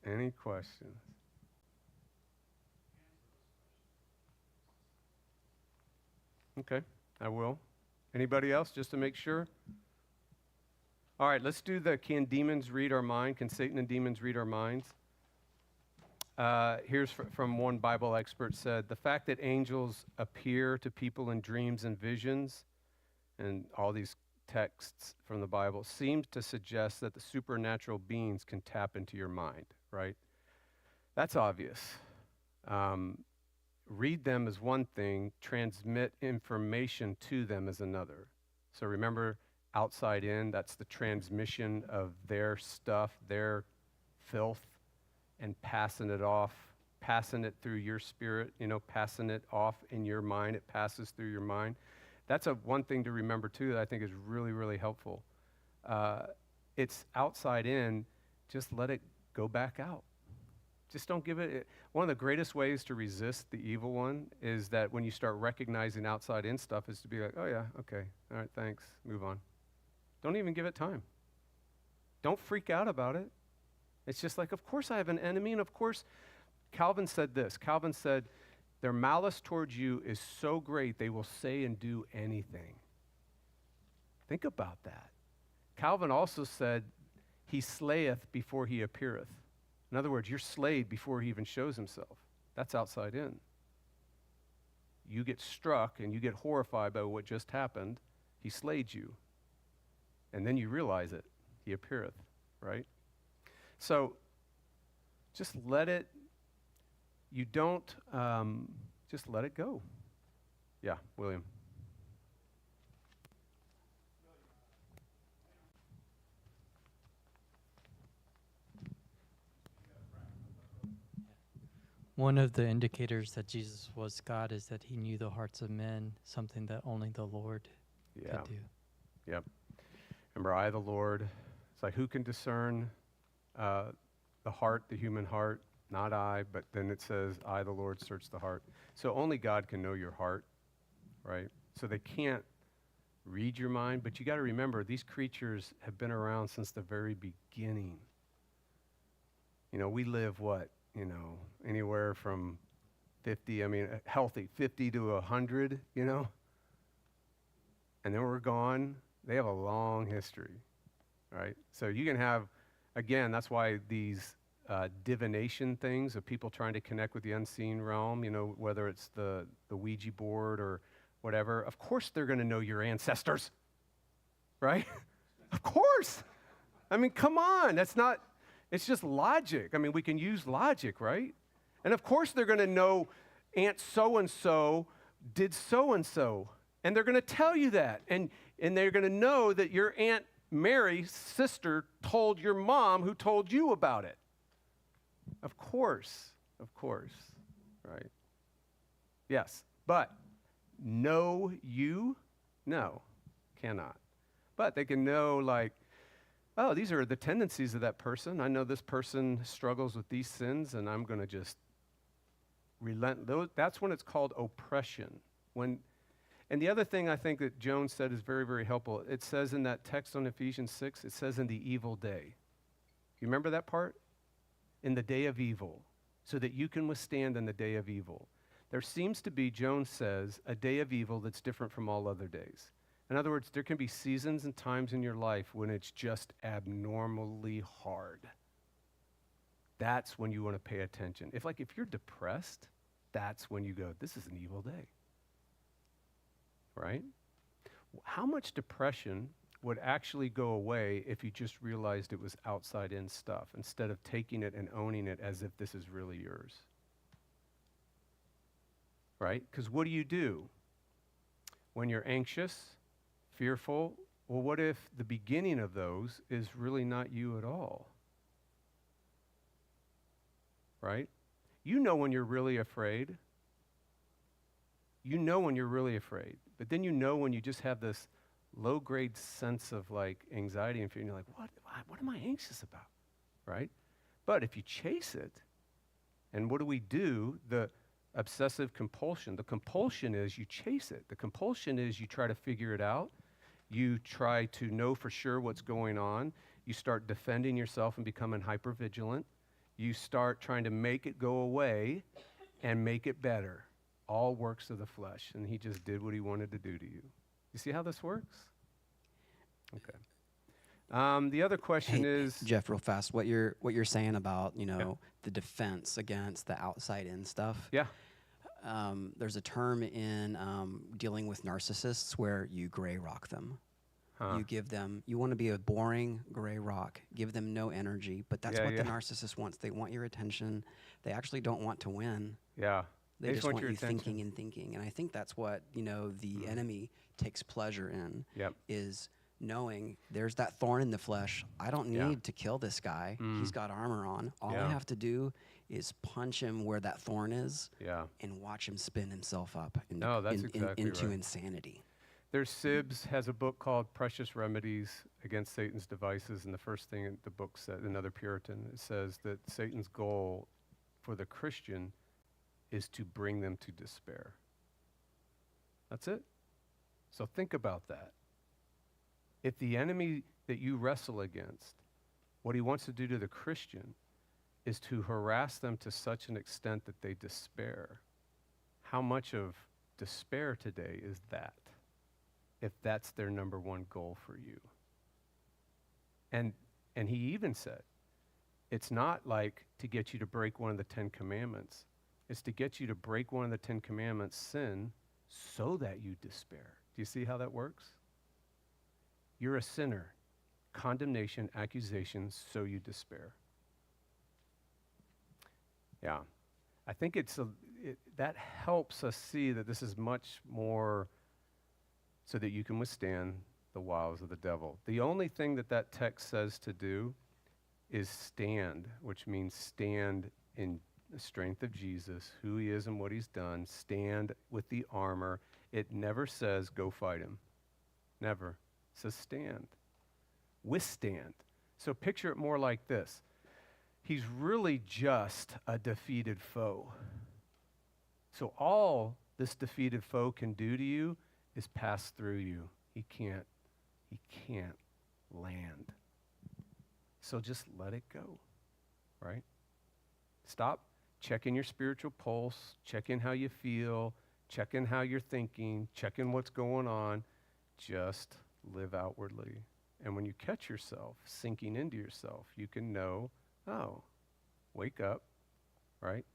Any questions? Okay, I will. Anybody else, just to make sure? All right, let's do can demons read our mind? Can Satan and demons read our minds? Here's from one Bible expert said, the fact that angels appear to people in dreams and visions, and all these texts from the Bible, seems to suggest that the supernatural beings can tap into your mind, right? That's obvious. Read them is one thing, transmit information to them is another. So remember, outside in, that's the transmission of their stuff, their filth, and passing it off, passing it through your spirit, passing it off in your mind. It passes through your mind. That's one thing to remember, too, that I think is really, really helpful. It's outside in, just let it go back out. Just don't give it. One of the greatest ways to resist the evil one is that when you start recognizing outside in stuff is to be like, oh yeah, okay, all right, thanks, move on. Don't even give it time. Don't freak out about it. It's just like, of course I have an enemy, and of course, Calvin said this. Calvin said, their malice towards you is so great they will say and do anything. Think about that. Calvin also said, he slayeth before he appeareth. In other words, you're slayed before he even shows himself. That's outside in. You get struck and you get horrified by what just happened. He slayed you. And then you realize it. He appeareth, right? So just let it, just let it go. Yeah, William. One of the indicators that Jesus was God is that he knew the hearts of men, something that only the Lord could do. Yep. Remember, I, the Lord. It's like, who can discern the heart, the human heart? Not I, but then it says, I, the Lord, search the heart. So only God can know your heart, right? So they can't read your mind, but you got to remember, these creatures have been around since the very beginning. We live anywhere from 50, healthy, 50 to 100, and then we're gone. They have a long history, right? So you can have, again, that's why these divination things of people trying to connect with the unseen realm, whether it's the Ouija board or whatever, of course they're going to know your ancestors, right? Of course. I mean, come on. It's just logic. I mean, we can use logic, right? And of course they're going to know Aunt so-and-so did so-and-so. And they're going to tell you that. And they're going to know that your Aunt Mary's sister told your mom who told you about it. Of course, right? Yes, but know you? No, cannot. But they can know, like, oh, these are the tendencies of that person. I know this person struggles with these sins, and I'm going to just relent. That's when it's called oppression. And the other thing I think that Jones said is very, very helpful. It says in that text on Ephesians 6, it says in the evil day. You remember that part? In the day of evil, so that you can withstand in the day of evil. There seems to be, Jones says, a day of evil that's different from all other days. In other words, there can be seasons and times in your life when it's just abnormally hard. That's when you want to pay attention. If you're depressed, that's when you go, this is an evil day. Right? How much depression would actually go away if you just realized it was outside in stuff instead of taking it and owning it as if this is really yours? Right? Because what do? When you're anxious, fearful, well, what if the beginning of those is really not you at all? Right? You know when you're really afraid. You know when you're really afraid. But then you know when you just have this low-grade sense of anxiety and fear, and you're like, what am I anxious about? Right? But if you chase it, and what do? The obsessive compulsion. The compulsion is you chase it. The compulsion is you try to figure it out. You try to know for sure what's going on. You start defending yourself and becoming hypervigilant. You start trying to make it go away and make it better. All works of the flesh. And he just did what he wanted to do to you. You see how this works? Okay. The other question is, Jeff, real fast, what you're saying about the defense against the outside in stuff. Yeah. There's a term in dealing with narcissists where you gray rock them. You want to be a boring gray rock. Give them no energy, but that's what the narcissist wants. They want your attention. They actually don't want to win. Yeah. They just want you attention. thinking and thinking. And I think that's what, the enemy takes pleasure in, is knowing there's that thorn in the flesh. I don't need to kill this guy. He's got armor on. All I have to do is punch him where that thorn is and watch him spin himself up into insanity. There's Sibbs has a book called Precious Remedies Against Satan's Devices, and the first thing the book said, another Puritan, it says that Satan's goal for the Christian is to bring them to despair. That's it. So think about that. If the enemy that you wrestle against, what he wants to do to the Christian is to harass them to such an extent that they despair, how much of despair today is that, if that's their number one goal for you? And he even said, it's not like to get you to break one of the 10 commandments. It's to get you to break one of the 10 commandments, sin, so that you despair. Do you see how that works? You're a sinner. Condemnation, accusation, so you despair. Yeah. I think that helps us see that this is much more so that you can withstand the wiles of the devil. The only thing that text says to do is stand, which means stand in the strength of Jesus, who he is and what he's done. Stand with the armor. It never says go fight him. Never. It says stand. Withstand. So picture it more like this. He's really just a defeated foe. So all this defeated foe can do to you is pass through you. He can't land. So just let it go, right? Stop. Check in your spiritual pulse. Check in how you feel. Check in how you're thinking. Check in what's going on. Just live outwardly. And when you catch yourself sinking into yourself, you can know, oh, wake up, right?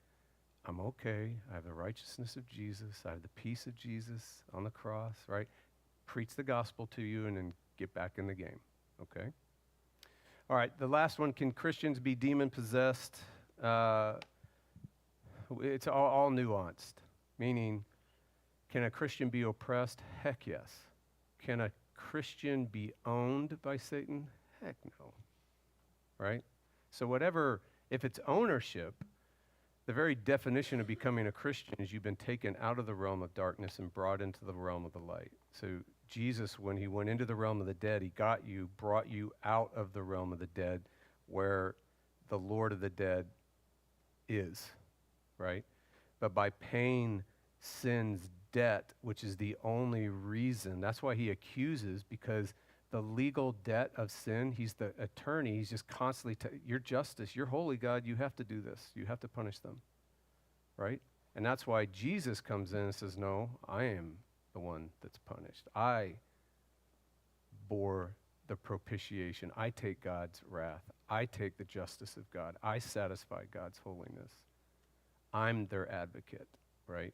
I'm okay. I have the righteousness of Jesus. I have the peace of Jesus on the cross, right? Preach the gospel to you and then get back in the game, okay? All right, the last one, can Christians be demon-possessed? It's all nuanced, meaning, can a Christian be oppressed? Heck yes. Can a Christian be owned by Satan? Heck no, right? So whatever, if it's ownership, the very definition of becoming a Christian is you've been taken out of the realm of darkness and brought into the realm of the light. So Jesus, when he went into the realm of the dead, he got you, brought you out of the realm of the dead where the Lord of the dead is, right? But by paying sin's debt, which is the only reason, that's why he accuses, because the legal debt of sin, he's the attorney, he's just constantly, your justice, you're holy God, you have to do this, you have to punish them, right? And that's why Jesus comes in and says, no, I am the one that's punished. I bore the propitiation. I take God's wrath. I take the justice of God. I satisfy God's holiness. I'm their advocate, right?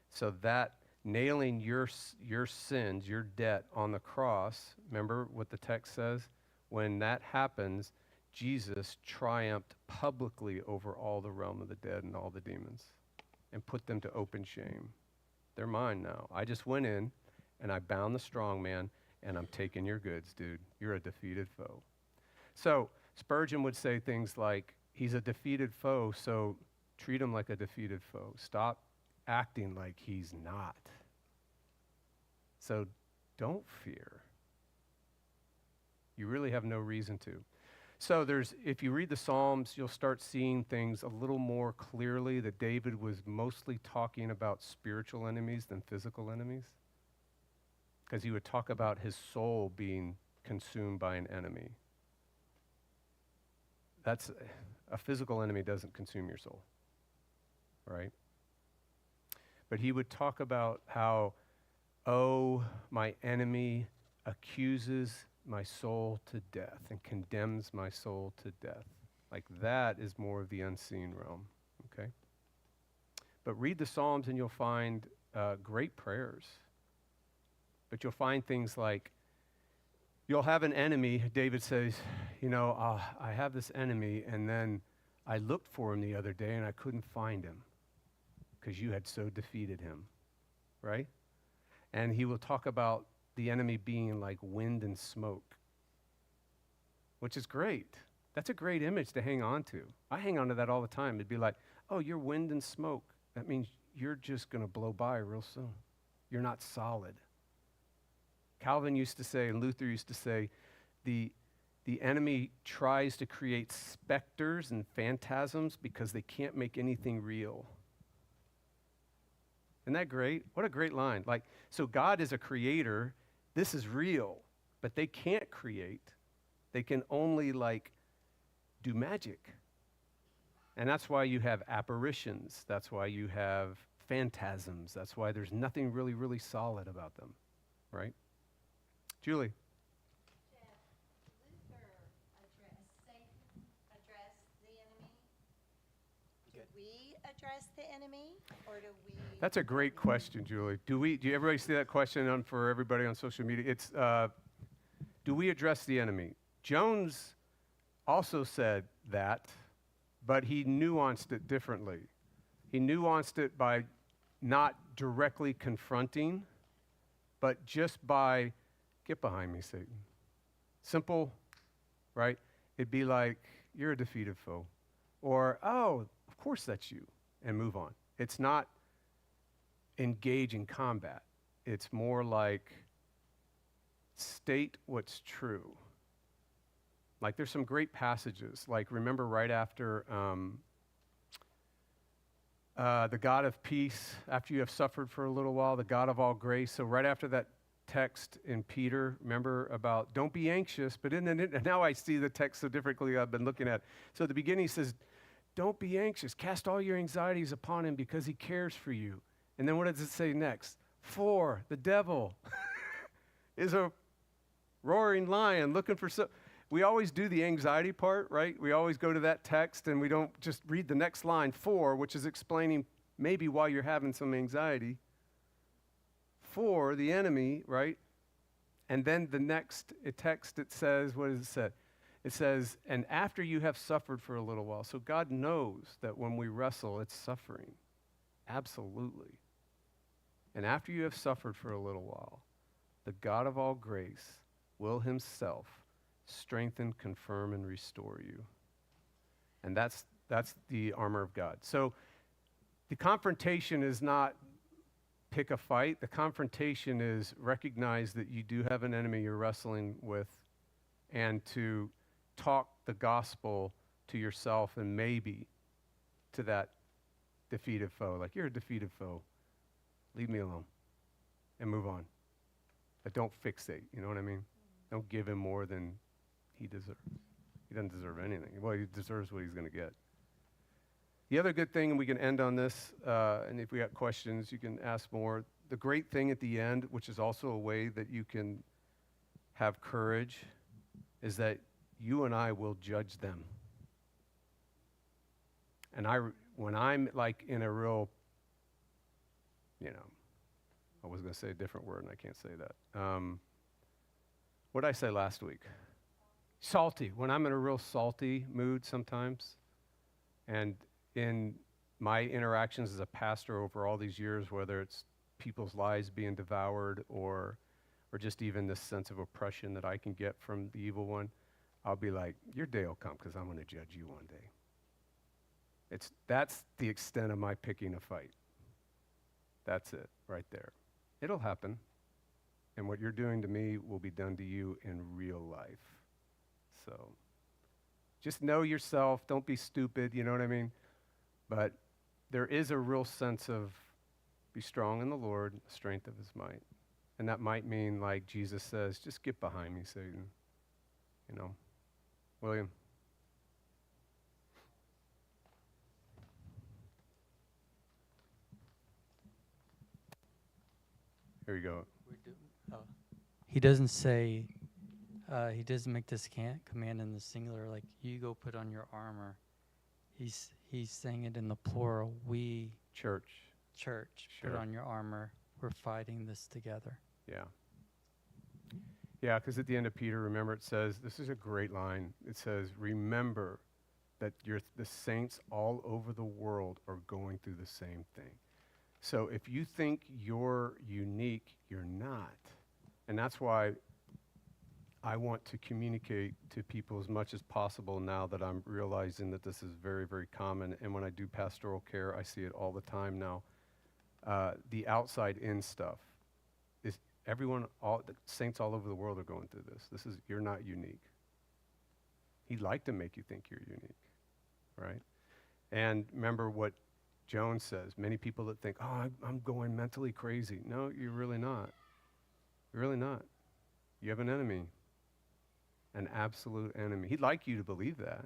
So that nailing your sins, your debt on the cross, remember what the text says? When that happens, Jesus triumphed publicly over all the realm of the dead and all the demons and put them to open shame. They're mine now. I just went in and I bound the strong man and I'm taking your goods, dude. You're a defeated foe. So Spurgeon would say things like, he's a defeated foe, so treat him like a defeated foe. Stop acting like he's not. So don't fear. You really have no reason to. So if you read the Psalms, you'll start seeing things a little more clearly that David was mostly talking about spiritual enemies than physical enemies. Because he would talk about his soul being consumed by an enemy. That's a physical enemy doesn't consume your soul, right? But he would talk about how, oh, my enemy accuses my soul to death and condemns my soul to death. Like that is more of the unseen realm, okay? But read the Psalms and you'll find great prayers. But you'll find things like, you'll have an enemy, David says, I have this enemy, and then I looked for him the other day and I couldn't find him because you had so defeated him, right? And he will talk about the enemy being like wind and smoke, which is great. That's a great image to hang on to. I hang on to that all the time. It'd be like, oh, you're wind and smoke. That means you're just going to blow by real soon. You're not solid. Calvin used to say, and Luther used to say, the enemy tries to create specters and phantasms because they can't make anything real. Isn't that great? What a great line. Like, so God is a creator. This is real, but they can't create. They can only do magic. And that's why you have apparitions. That's why you have phantasms. That's why there's nothing really, really solid about them, right? Julie. Jeff, Luther address the enemy? Do we address the enemy, or do we? That's a great question, Julie. Do you everybody see that question for everybody on social media? It's, do we address the enemy? Jones also said that, but he nuanced it differently. He nuanced it by not directly confronting, but just by, get behind me, Satan. Simple, right? It'd be like, you're a defeated foe. Or, oh, of course that's you, and move on. It's not engage in combat. It's more like state what's true. Like there's some great passages, like remember right after the God of peace, after you have suffered for a little while, the God of all grace. So right after that text in Peter, remember about don't be anxious, but now I see the text so differently I've been looking at. So at the beginning he says, don't be anxious, cast all your anxieties upon him because he cares for you. And then what does it say next? For the devil is a roaring lion looking for we always do the anxiety part, right? We always go to that text and we don't just read the next line, for, which is explaining maybe why you're having some anxiety. For the enemy, right? And then the next text, it says, what does it say? It says, and after you have suffered for a little while. So God knows that when we wrestle, it's suffering. Absolutely. And after you have suffered for a little while, the God of all grace will himself strengthen, confirm, and restore you. And that's the armor of God. So the confrontation is not pick a fight. The confrontation is recognize that you do have an enemy you're wrestling with, and to talk the gospel to yourself and maybe to that defeated foe. Like, you're a defeated foe. Leave me alone and move on. But don't fixate, you know what I mean? Don't give him more than he deserves. He doesn't deserve anything. Well, he deserves what he's going to get. The other good thing, and we can end on this, and if we got questions, you can ask more. The great thing at the end, which is also a way that you can have courage, is that you and I will judge them. And when I'm like in a real, I was going to say a different word, and I can't say that. What did I say last week? Salty. When I'm in a real salty mood sometimes, and in my interactions as a pastor over all these years, whether it's people's lives being devoured or just even this sense of oppression that I can get from the evil one, I'll be like, your day will come because I'm going to judge you one day. That's the extent of my picking a fight. That's it right there. It'll happen. And what you're doing to me will be done to you in real life. So just know yourself. Don't be stupid, you know what I mean? But there is a real sense of be strong in the Lord, the strength of his might. And that might mean, like Jesus says, just get behind me, Satan. William. Here you go. He doesn't say, he doesn't make this command in the singular, like, you go put on your armor. He's saying it in the plural. We, church, sure. Put on your armor. We're fighting this together. Yeah. Yeah, because at the end of Peter, remember, it says, this is a great line. It says, remember that the saints all over the world are going through the same thing. So if you think you're unique, you're not. And that's why I want to communicate to people as much as possible now that I'm realizing that this is very, very common. And when I do pastoral care, I see it all the time now. The outside-in stuff is everyone, the saints all over the world are going through this. You're not unique. He'd like to make you think you're unique, right? And remember what Jones says, many people that think, oh, I'm going mentally crazy. No, you're really not. You're really not. You have an enemy, an absolute enemy. He'd like you to believe that,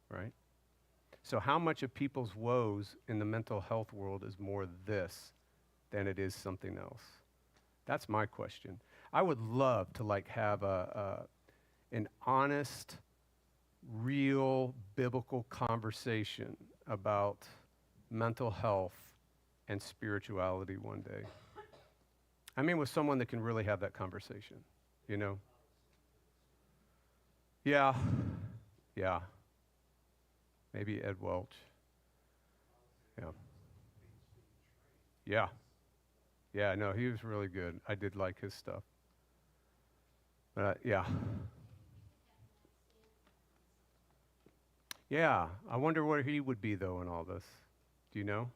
right? So how much of people's woes in the mental health world is more this than it is something else? That's my question. I would love to have an honest, real biblical conversation about mental health and spirituality one day. I mean, with someone that can really have that conversation, Yeah. Maybe Ed Welch. Yeah, no, he was really good. I did like his stuff. But yeah, I wonder where he would be, though, in all this. Do you know?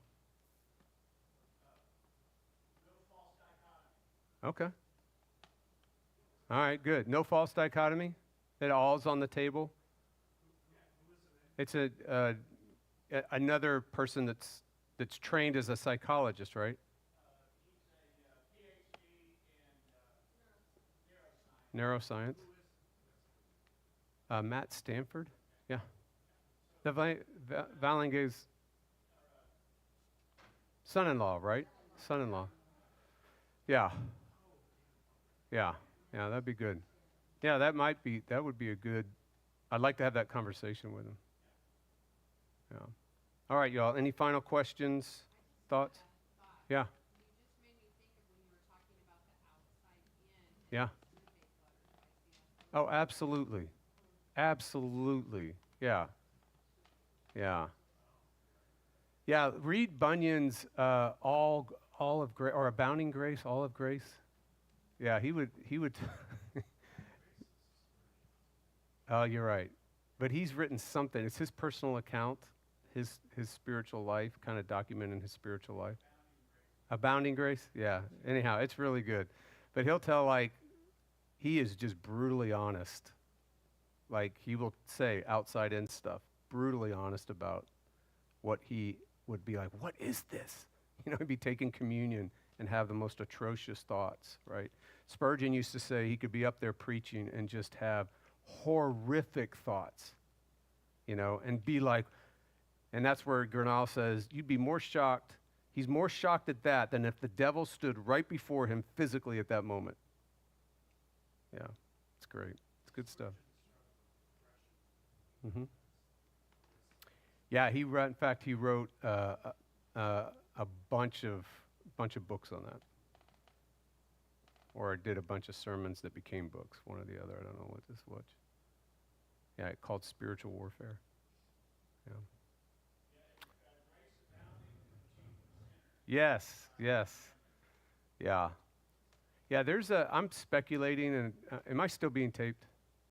Okay. All right, good. No false dichotomy? It all's on the table? It's another person that's trained as a psychologist, right? He's a PhD in neuroscience. Matt Stanford? Yeah. The Valenge's son-in-law, right? Son-in-law. Yeah, that'd be good. Yeah, that would be a good I'd like to have that conversation with him. Yeah. All right, y'all. Any final questions, thoughts? Yeah. Yeah. Oh, absolutely. Absolutely. Yeah. Yeah. Yeah. Read Bunyan's all of grace, or Abounding Grace, All of Grace. Yeah, he would. Oh, you're right. But he's written something. It's his personal account, his spiritual life, kind of documenting his spiritual life. Abounding Grace? Yeah. Anyhow, it's really good. But he'll tell, like, he is just brutally honest. Like, he will say outside in stuff, brutally honest about what he would be like, what is this? You know, he'd be taking communion and have the most atrocious thoughts, right? Spurgeon used to say he could be up there preaching and just have horrific thoughts, you know, and be like, and that's where Gurnall says, you'd be more shocked. He's more shocked at that than if the devil stood right before him physically at that moment. Yeah, it's great. It's good stuff. Mm-hmm. Yeah, in fact, he wrote a bunch of books on that. Or did a bunch of sermons that became books, one or the other. I don't know what this was. Yeah, called Spiritual Warfare. Yeah. Yes. Yeah. Yeah, I'm speculating, and am I still being taped?